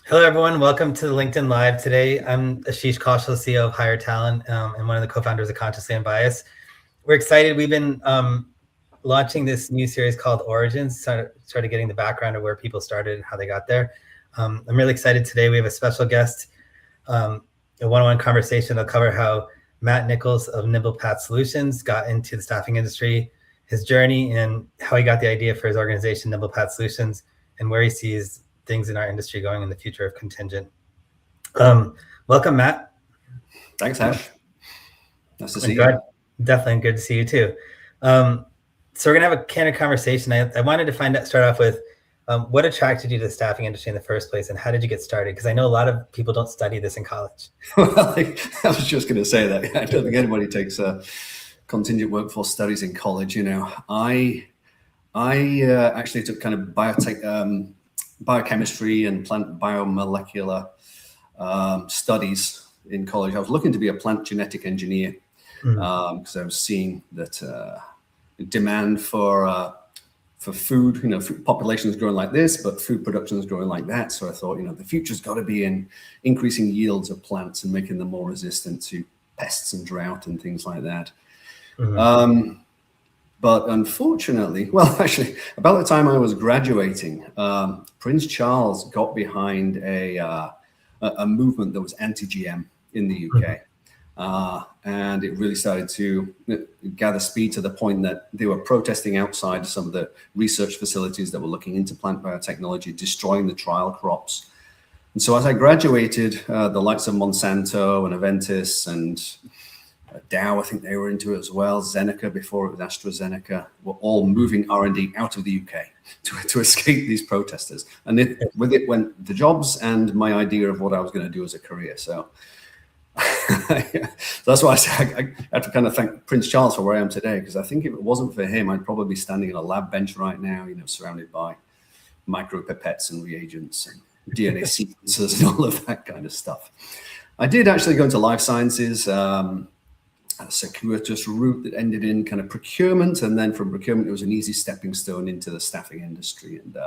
Hello, everyone. Welcome to LinkedIn Live today. I'm Ashish, Kaushal, CEO of HireTalent, and one of the co-founders of Consciously Unbiased. We're excited. We've been launching this new series called Origins, started getting the background of where people started and how they got there. I'm really excited today. We have a special guest, a one-on-one conversation that'll cover how Matt Nichols of NimblePath Solutions got into the staffing industry, his journey, and how he got the idea for his organization, NimblePath Solutions, and where he sees things in our industry going in the future of contingent. Welcome, Matt. Thanks, Ash. Nice to see you. Definitely good to see you too. So we're gonna have a candid conversation. I wanted to start off with what attracted you to the staffing industry in the first place, and how did you get started? Because I know a lot of people don't study this in college. Well, I was just going to say that. I don't think anybody takes contingent workforce studies in college. You know, I actually took kind of biotech. Biochemistry and plant biomolecular studies in college. I was looking to be a plant genetic engineer because I was seeing that demand for food, food population is growing like this, but food production is growing like that. So I thought, the future's got to be in increasing yields of plants and making them more resistant to pests and drought and things like that. But unfortunately, well, actually, about the time I was graduating, Prince Charles got behind a movement that was anti-GM in the UK. And it really started to gather speed to the point that they were protesting outside some of the research facilities that were looking into plant biotechnology, destroying the trial crops. And so as I graduated, the likes of Monsanto and Aventis and Dow, I think they were into it as well. Zeneca, before it was AstraZeneca, were all moving R&D out of the UK to escape these protesters. And with it went the jobs and my idea of what I was going to do as a career. So that's why I say I have to kind of thank Prince Charles for where I am today, because I think if it wasn't for him, I'd probably be standing on a lab bench right now, surrounded by micropipettes and reagents and DNA sequencers and all of that kind of stuff. I did actually go into life sciences, a circuitous route that ended in kind of procurement, and then from procurement it was an easy stepping stone into the staffing industry. And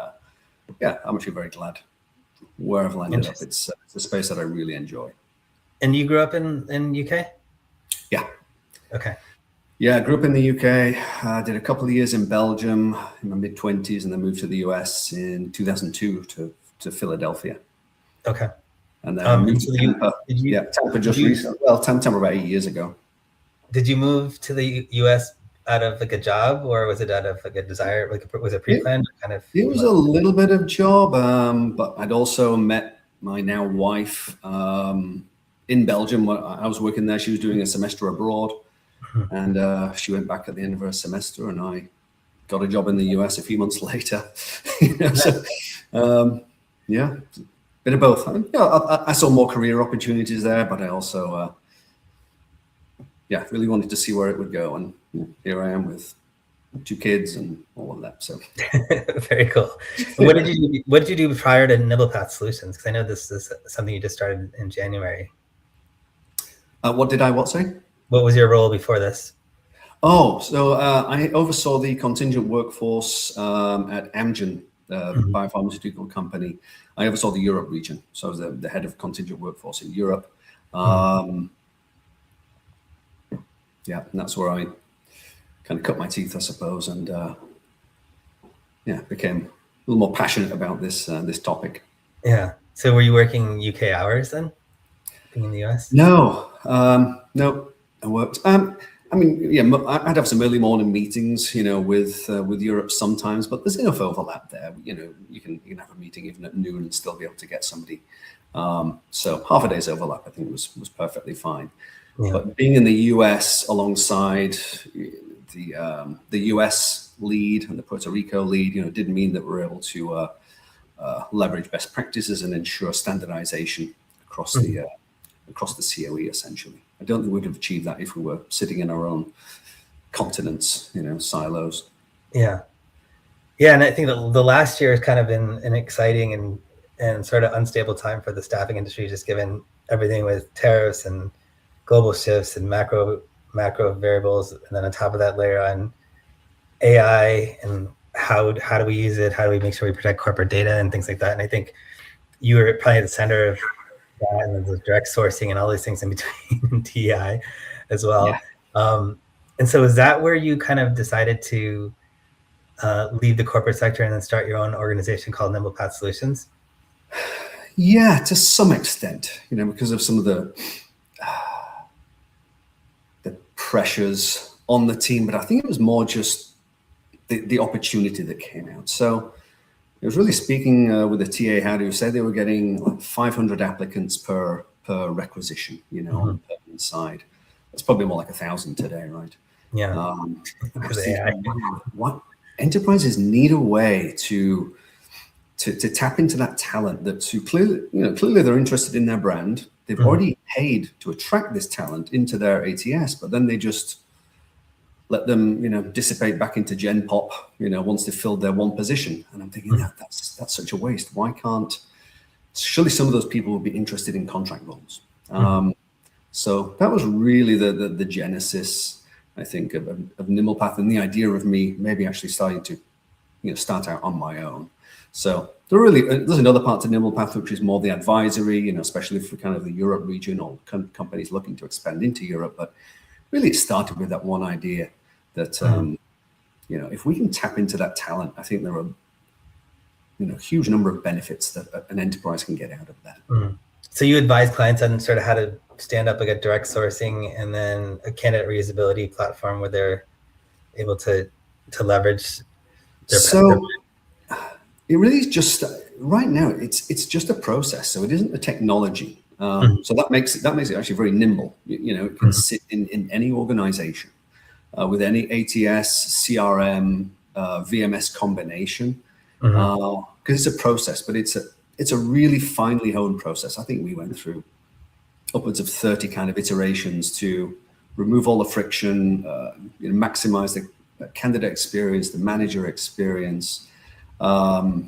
I'm actually very glad where I've landed up. It's a space that I really enjoy. And you grew up in UK? Yeah. Okay. Yeah, I grew up in the UK. Did a couple of years in Belgium in my mid-20s, and then moved to the US in 2002 to Philadelphia. Okay. And then moved to Tampa. Tampa just recently. Well, Tampa about 8 years ago. Did you move to the U.S. out of like a job, or was it out of like a desire? Like, was it pre-planned? It was a little bit of job, but I'd also met my now wife in Belgium. I was working there. She was doing a semester abroad, and she went back at the end of her semester, and I got a job in the U.S. a few months later. So, bit of both. I saw more career opportunities there, but I also really wanted to see where it would go, and here I am with 2 kids and all of that. So very cool. What did you do prior to NimblePath Solutions? Because I know this is something you just started in January. What did I say? What was your role before this? So I oversaw the contingent workforce at Amgen, biopharmaceutical company. I oversaw the Europe region, so I was the head of contingent workforce in Europe. And that's where I kind of cut my teeth, I suppose, and became a little more passionate about this topic. Yeah. So were you working UK hours then, being in the US? No. I worked. I'd have some early morning meetings, with Europe sometimes, but there's enough overlap there. You can have a meeting even at noon and still be able to get somebody. So half a day's overlap, I think, was perfectly fine. Yeah. But being in the US alongside the US lead and the Puerto Rico lead, did mean that we're able to leverage best practices and ensure standardization across the COE. Essentially, I don't think we'd have achieved that if we were sitting in our own continents, silos. Yeah, and I think the last year has kind of been an exciting and sort of unstable time for the staffing industry, just given everything with tariffs and global shifts and macro variables, and then on top of that layer on AI and how do we use it? How do we make sure we protect corporate data and things like that? And I think you were probably at the center of that, and then the direct sourcing and all these things in between TI as well. Yeah. And so is that where you kind of decided to leave the corporate sector and then start your own organization called NimblePath Solutions? Yeah, to some extent, because of some of the pressures on the team, but I think it was more just the opportunity that came out. So it was really speaking with the TA how who said they were getting like 500 applicants per requisition, on the permanent side. That's probably more like 1,000 today, right? Yeah. I was thinking, what enterprises need a way to tap into that talent that's clearly they're interested in their brand. They've already paid to attract this talent into their ATS, but then they just let them, dissipate back into Gen Pop, once they've filled their one position. And I'm thinking that's such a waste. Why can't, surely some of those people would be interested in contract roles. So that was really the genesis, I think, of NimblePath, and the idea of me maybe actually starting to, start out on my own. So there's another part to NimblePath, which is more the advisory, especially for kind of the Europe region or companies looking to expand into Europe. But really it started with that one idea that, if we can tap into that talent, I think there are, huge number of benefits that an enterprise can get out of that. So you advise clients on sort of how to stand up like a direct sourcing and then a candidate reusability platform where they're able to leverage their it really is just right now. It's just a process, so it isn't a technology. So that makes it actually very nimble. It can sit in any organization with any ATS, CRM, VMS combination, because it's a process, but it's a really finely honed process. I think we went through upwards of 30 kind of iterations to remove all the friction, maximize the candidate experience, the manager experience. So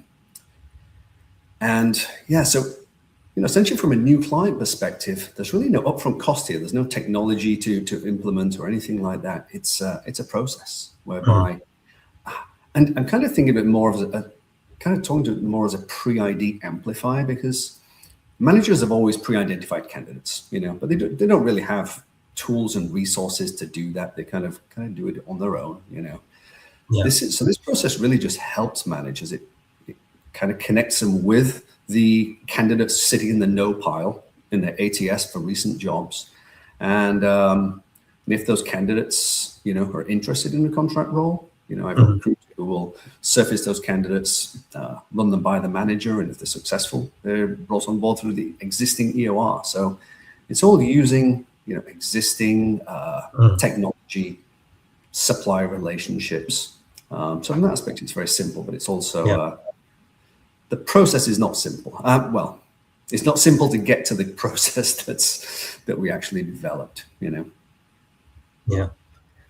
essentially from a new client perspective, there's really no upfront cost here. There's no technology to implement or anything like that. It's a process whereby, and I'm kind of thinking of it more as talking to it more as a pre-ID amplifier, because managers have always pre-identified candidates, but they don't really have tools and resources to do that. They kind of do it on their own, Yeah. This process really just helps managers. It kind of connects them with the candidates sitting in the no pile in their ATS for recent jobs. And if those candidates, are interested in a contract role, I have a recruiter who will surface those candidates, run them by the manager, and if they're successful, they're brought on board through the existing EOR. So it's all using, existing technology, supplier relationships. So in that aspect, it's very simple, but it's also the process is not simple. It's not simple to get to the process that we actually developed. Yeah,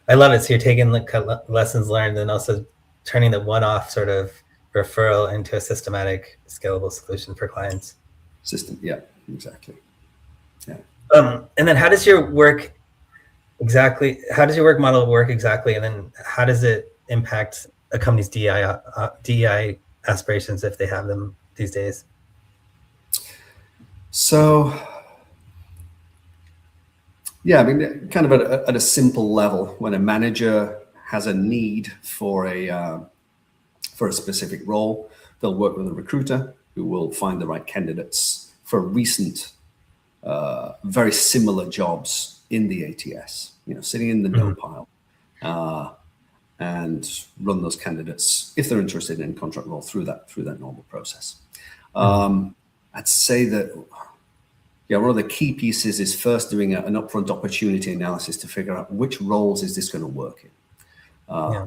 I love it. So you're taking like lessons learned and also turning the one-off sort of referral into a systematic, scalable solution for clients. Yeah, exactly. Yeah. And then how does your work model work exactly? And then how does it impact a company's DEI aspirations if they have them these days? So, kind of at a simple level, when a manager has a need for a specific role, they'll work with a recruiter who will find the right candidates for recent, very similar jobs in the ATS, sitting in the no pile, and run those candidates, if they're interested in a contract role, through that normal process. I'd say that, one of the key pieces is first doing an upfront opportunity analysis to figure out which roles is this going to work in.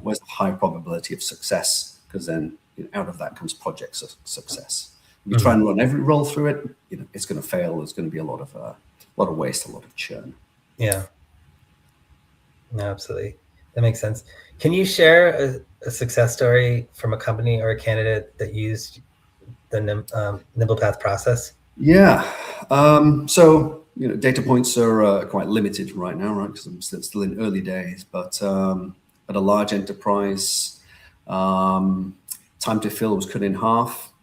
Where's the high probability of success? Because then out of that comes project success. If you try and run every role through it, it's going to fail. There's going to be a lot of waste, a lot of churn. Yeah. No, absolutely. That makes sense. Can you share a success story from a company or a candidate that used the NimblePath process? Yeah. So, data points are quite limited right now, right? Because I'm still in early days. But at a large enterprise, time to fill was cut in half.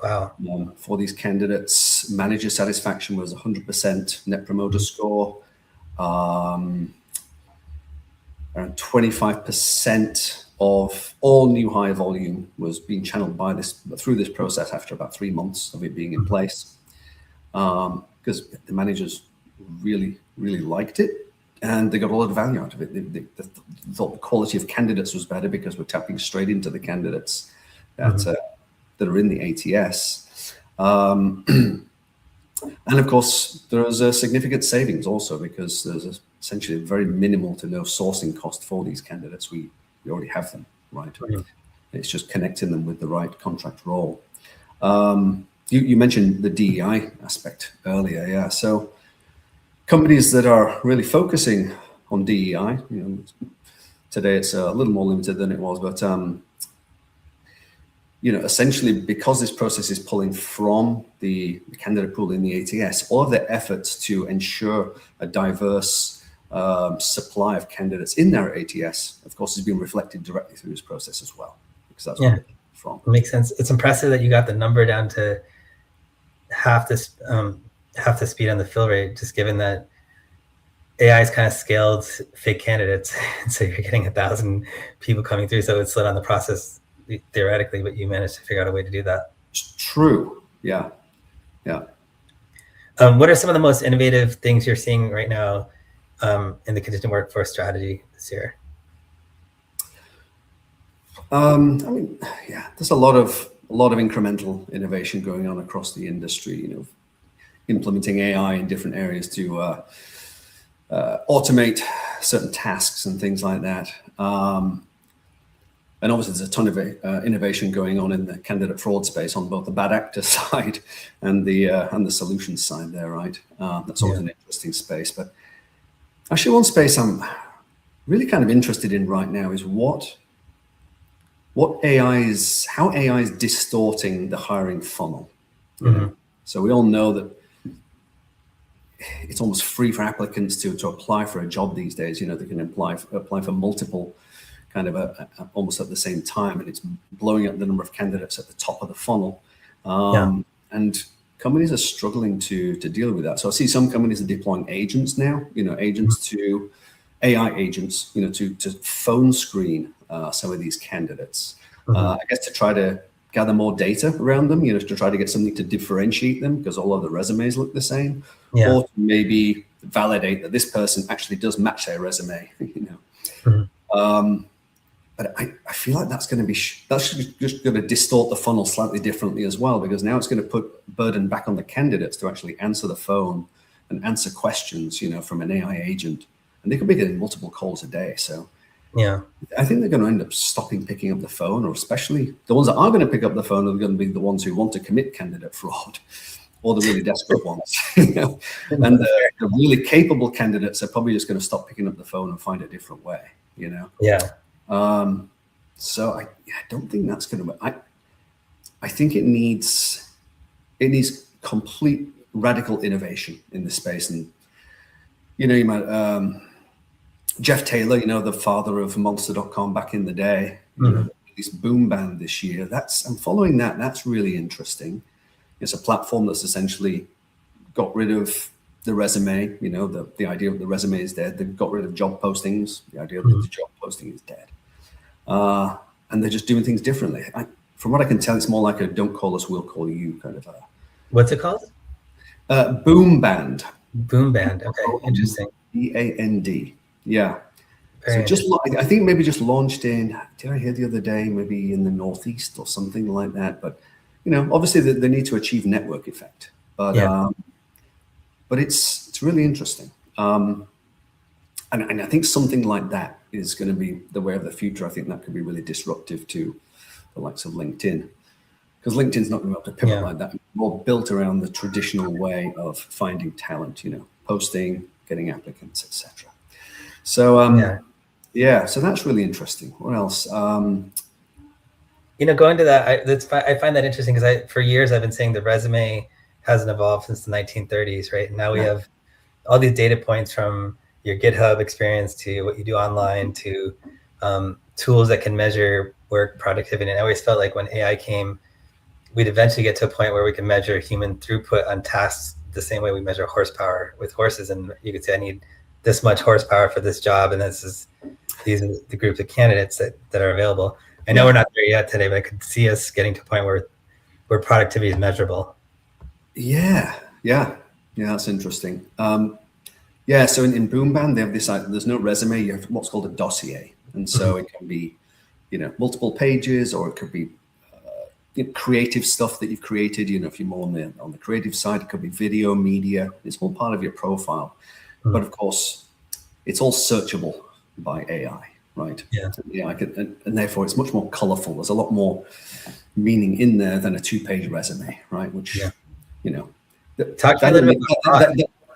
Wow. For these candidates. Manager satisfaction was 100% net promoter score. Around 25% of all new hire volume was being channeled through this process after about 3 months of it being in place, because the managers really, really liked it and they got a lot of value out of it. They thought the quality of candidates was better because we're tapping straight into the candidates that are in the ATS. And of course, there is a significant savings also because there's essentially very minimal to no sourcing cost for these candidates. We already have them, right? It's just connecting them with the right contract role. You mentioned the DEI aspect earlier, yeah. So companies that are really focusing on DEI, today it's a little more limited than it was, but essentially because this process is pulling from the candidate pool in the ATS, all of their efforts to ensure a diverse supply of candidates in their ATS, of course, is being reflected directly through this process as well, because that's where it's from. It makes sense. It's impressive that you got the number down to half the speed on the fill rate, just given that AI is kind of scaled fake candidates. So you're getting 1,000 people coming through. So it slowed down the process theoretically, but you managed to figure out a way to do that. True. Yeah. What are some of the most innovative things you're seeing right now in the contingent workforce strategy this year? There's a lot of incremental innovation going on across the industry. Implementing AI in different areas to automate certain tasks and things like that. And obviously, there's a ton of innovation going on in the candidate fraud space on both the bad actor side and the solutions side there, right? That's always an interesting space. But actually, one space I'm really kind of interested in right now is how AI is distorting the hiring funnel. So we all know that it's almost free for applicants to apply for a job these days. They can apply for multiple kind of almost at the same time, and it's blowing up the number of candidates at the top of the funnel. And companies are struggling to deal with that. So I see some companies are deploying agents now, AI agents, to phone screen some of these candidates. I guess to try to gather more data around them, to try to get something to differentiate them because all of the resumes look the same, or to maybe validate that this person actually does match their resume. But I feel like that's just going to distort the funnel slightly differently as well, because now it's going to put burden back on the candidates to actually answer the phone and answer questions, from an AI agent, and they could be getting multiple calls a day. So I think they're going to end up picking up the phone, or especially the ones that are going to pick up the phone are going to be the ones who want to commit candidate fraud, or the really desperate ones. And the really capable candidates are probably just going to stop picking up the phone and find a different way. So I don't think that's going to work. I think it needs complete radical innovation in this space. And you might Jeff Taylor, the father of Monster.com back in the day, this Boom Band this year. I'm following that. That's really interesting. It's a platform that's essentially got rid of the resume. The idea of the resume is dead. They've got rid of job postings. The idea that the job posting is dead. And they're just doing things differently. From what I can tell, it's more like a "don't call us, we'll call you" kind of a. What's it called? Boom Band. Boom Band. Okay, interesting. BAND. Yeah. So I think maybe just launched in. Did I hear the other day? Maybe in the Northeast or something like that. But obviously they need to achieve network effect. But it's really interesting. And I think something like that is going to be the way of the future. I think that could be really disruptive to the likes of LinkedIn, because LinkedIn's not going to be able to pivot like that. It's more built around the traditional way of finding talent, posting, getting applicants, etc. So so that's really interesting. What else? Going to that, I find that interesting because for years I've been saying the resume hasn't evolved since the 1930s, right? And now we have all these data points from your GitHub experience to what you do online to tools that can measure work productivity. And I always felt like when AI came, we'd eventually get to a point where we can measure human throughput on tasks the same way we measure horsepower with horses. And you could say, I need this much horsepower for this job. And these are the group of candidates that are available. I know we're not there yet today, but I could see us getting to a point where productivity is measurable. Yeah, that's interesting. So in Boomband, they have this, there's no resume, you have what's called a dossier. And so it can be, multiple pages, or it could be creative stuff that you've created. If you're more on the creative side, it could be video, media. It's all part of your profile. But of course, it's all searchable by AI, right? Yeah. And therefore it's much more colorful. There's a lot more meaning in there than a 2-page resume, right? Which,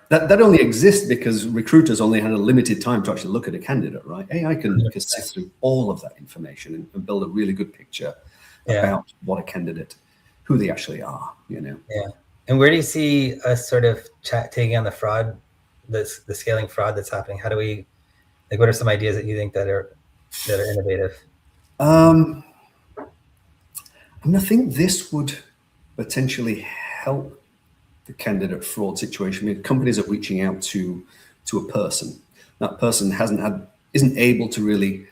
that only exists because recruiters only had a limited time to actually look at a candidate, right? AI can sift through all of that information and build a really good picture about what a candidate, who they actually are, Yeah. And where do you see us sort of taking on the fraud, the scaling fraud that's happening? How do we, what are some ideas that you think that are innovative? I think this would potentially help the candidate fraud situation. I mean, companies are reaching out to a person. That person isn't able to really,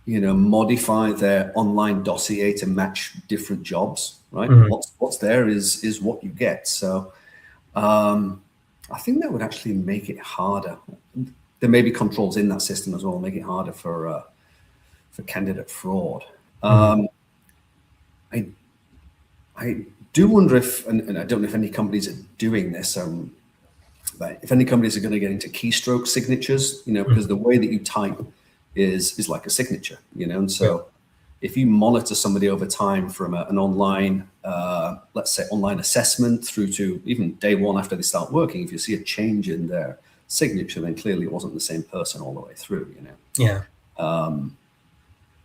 modify their online dossier to match different jobs, right? What's there is what you get. So I think that would actually make it harder. There may be controls in that system as well, make it harder for candidate fraud. I do wonder if, and I don't know if any companies are doing this, but if any companies are going to get into keystroke signatures, because the way that you type is like a signature, and so if you monitor somebody over time from an online, let's say online assessment through to even day one after they start working, if you see a change in their signature, then clearly it wasn't the same person all the way through, Yeah.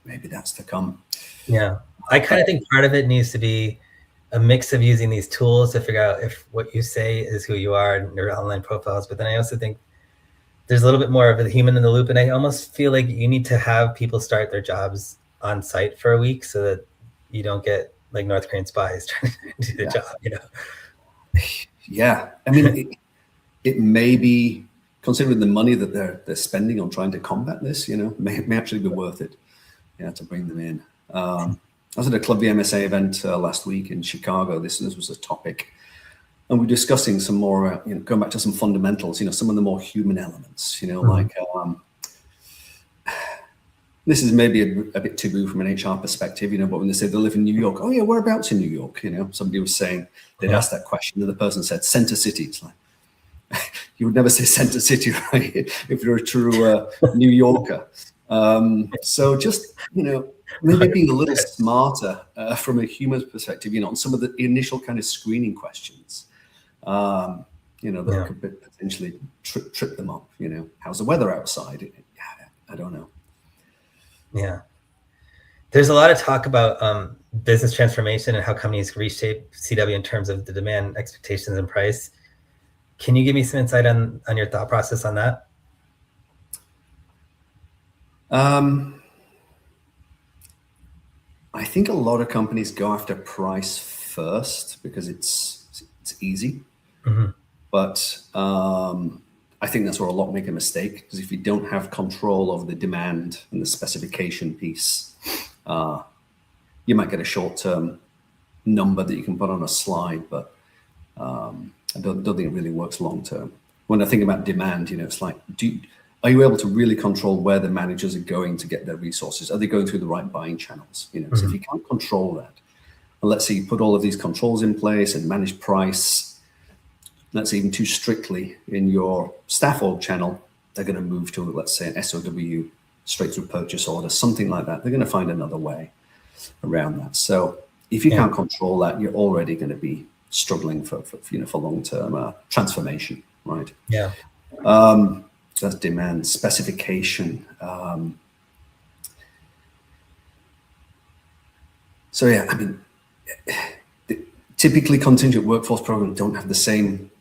Maybe that's to come. Yeah. I kind of think part of it needs to be a mix of using these tools to figure out if what you say is who you are in your online profiles. But then I also think there's a little bit more of a human in the loop. And I almost feel like you need to have people start their jobs on site for a week so that you don't get like North Korean spies trying to do the job, Yeah. I mean, it may be, considering the money that they're spending on trying to combat this, may actually be worth it, to bring them in. I was at a Club VMSA event last week in Chicago. This was a topic, and we're discussing some more, going back to some fundamentals, some of the more human elements, like this is maybe a bit taboo from an HR perspective, but when they say they live in New York, oh yeah, whereabouts in New York? Somebody was saying they'd asked that question, and the person said Center City. It's like, you would never say Center City, right? If you're a true New Yorker. So just, maybe being a little smarter from a human perspective, on some of the initial kind of screening questions, that could potentially trip them up. How's the weather outside? I don't know. Yeah. There's a lot of talk about business transformation and how companies reshape CW in terms of the demand, expectations, and price. Can you give me some insight on your thought process on that? I think a lot of companies go after price first because it's easy. But I think that's where a lot make a mistake, because if you don't have control of the demand and the specification piece, you might get a short-term number that you can put on a slide, but I don't think it really works long-term. When I think about demand, it's like, are you able to really control where the managers are going to get their resources? Are they going through the right buying channels? So if you can't control that, and let's say you put all of these controls in place and manage price, let's say even too strictly in your staff org channel, they're going to move to, let's say, an SOW, straight through purchase order, something like that. They're going to find another way around that. So if you can't control that, you're already going to be struggling for long-term transformation, right? Yeah. That's demand. Specification. So yeah, I mean, typically contingent workforce programs don't have the same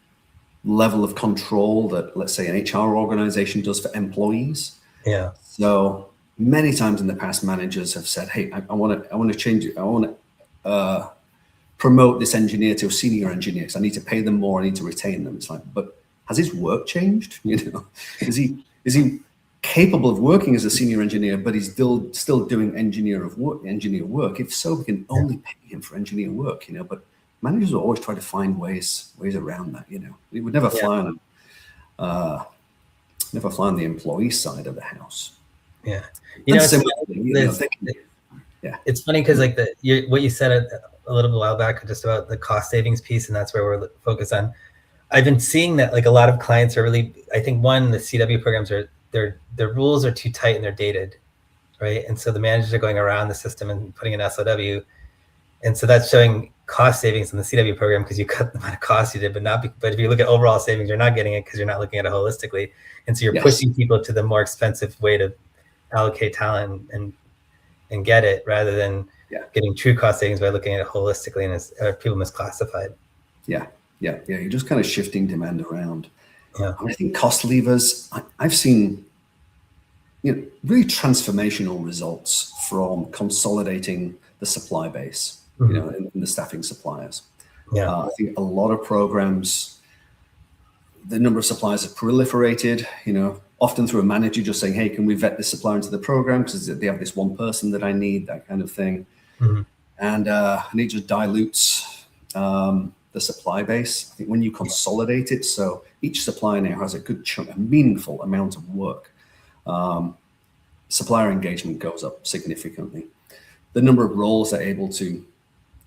level of control that, let's say, an HR organization does for employees. Yeah. So many times in the past, managers have said, "Hey, I want to change it. I want to promote this engineer to a senior engineer because I need to pay them more, I need to retain them. It's like, but has his work changed? Is he capable of working as a senior engineer, but he's still doing engineer work? If so, we can only pay him for engineer work, but managers will always try to find ways around that. It would never fly on the employee side of the house. Yeah. It's funny because like what you said a little while back just about the cost savings piece, and that's where we're focused on. I've been seeing that like a lot of clients are really, I think the CW programs are, their rules are too tight and they're dated, right? And so the managers are going around the system and putting an SOW. And so that's showing cost savings in the CW program because you cut the amount of cost you did, but if you look at overall savings, you're not getting it because you're not looking at it holistically. And so you're pushing people to the more expensive way to allocate talent and get it rather than getting true cost savings by looking at it holistically and as people misclassified. Yeah. You're just kind of shifting demand around. Yeah. I think cost levers, I've seen really transformational results from consolidating the supply base, in the staffing suppliers. Yeah. I think a lot of programs, the number of suppliers have proliferated, often through a manager just saying, hey, can we vet this supplier into the program because they have this one person that I need, that kind of thing. And it just dilutes the supply base. I think when you consolidate it, so each supplier now has a good chunk, a meaningful amount of work, supplier engagement goes up significantly. The number of roles they're able to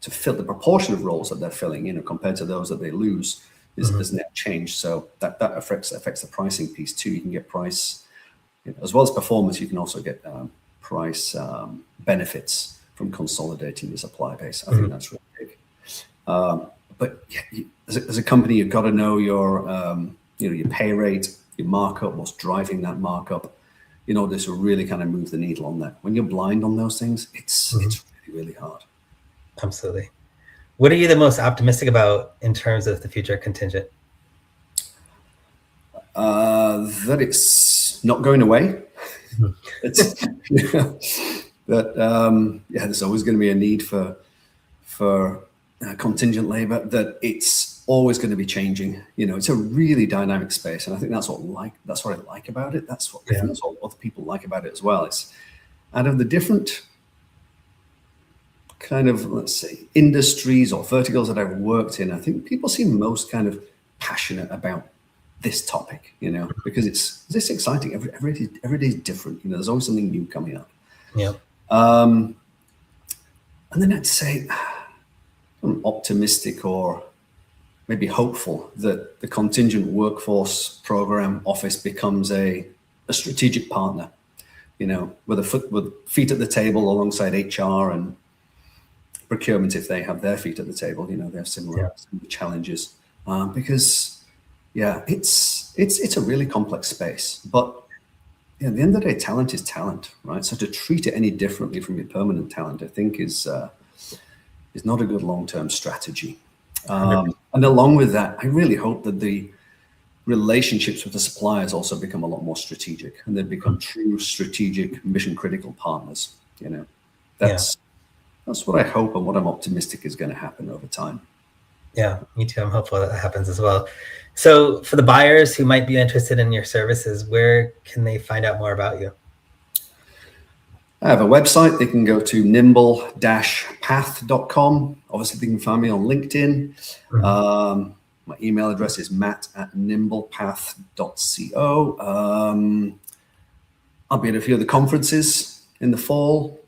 fill, the proportion of roles that they're filling, compared to those that they lose, is net change. So that affects the pricing piece too. You can get price, as well as performance. You can also get price benefits from consolidating your supply base. I think that's really big. But as a company, you've got to know your your pay rate, your markup, what's driving that markup, in order to really kind of move the needle on that. When you're blind on those things, it's really, really hard. Absolutely. What are you the most optimistic about in terms of the future contingent? That it's not going away. There's always going to be a need for contingent labor, that it's always going to be changing. It's a really dynamic space, and I think that's what I like about it. That's what other people like about it as well. It's out of the different kind of, let's say, industries or verticals that I've worked in, I think people seem most kind of passionate about this topic, because it's exciting. Every day is different. There's always something new coming up. Yeah. And then I'd say I'm optimistic or maybe hopeful that the contingent workforce program office becomes a strategic partner, with feet at the table alongside HR and procurement, if they have their feet at the table. They have similar challenges, because it's a really complex space. But at the end of the day, talent is talent, right? So to treat it any differently from your permanent talent, I think is not a good long-term strategy. And along with that, I really hope that the relationships with the suppliers also become a lot more strategic, and they become true strategic, mission-critical partners. That's what I hope and what I'm optimistic is going to happen over time. Yeah, me too. I'm hopeful that happens as well. So for the buyers who might be interested in your services, where can they find out more about you? I have a website. They can go to nimble-path.com. Obviously, they can find me on LinkedIn. My email address is matt@nimblepath.co. I'll be at a few of the conferences in the fall.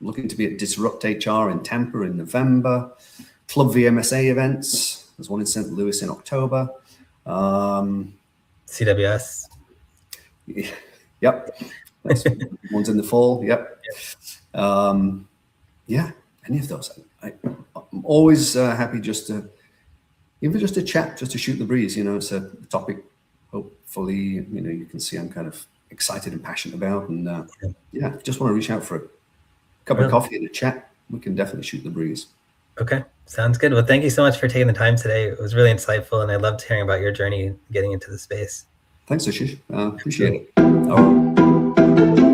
Looking to be at Disrupt HR in Tampa in November. Club VMSA events. There's one in St. Louis in October. CWS. Yep. One's in the fall. Yep. Any of those. I'm always happy just to chat, just to shoot the breeze. It's a topic, hopefully, you can see I'm kind of excited and passionate about. And just want to reach out for a cup of coffee and a chat. We can definitely shoot the breeze. Okay, sounds good. Well, thank you so much for taking the time today. It was really insightful, and I loved hearing about your journey getting into the space. Thanks, Ashish. Appreciate it.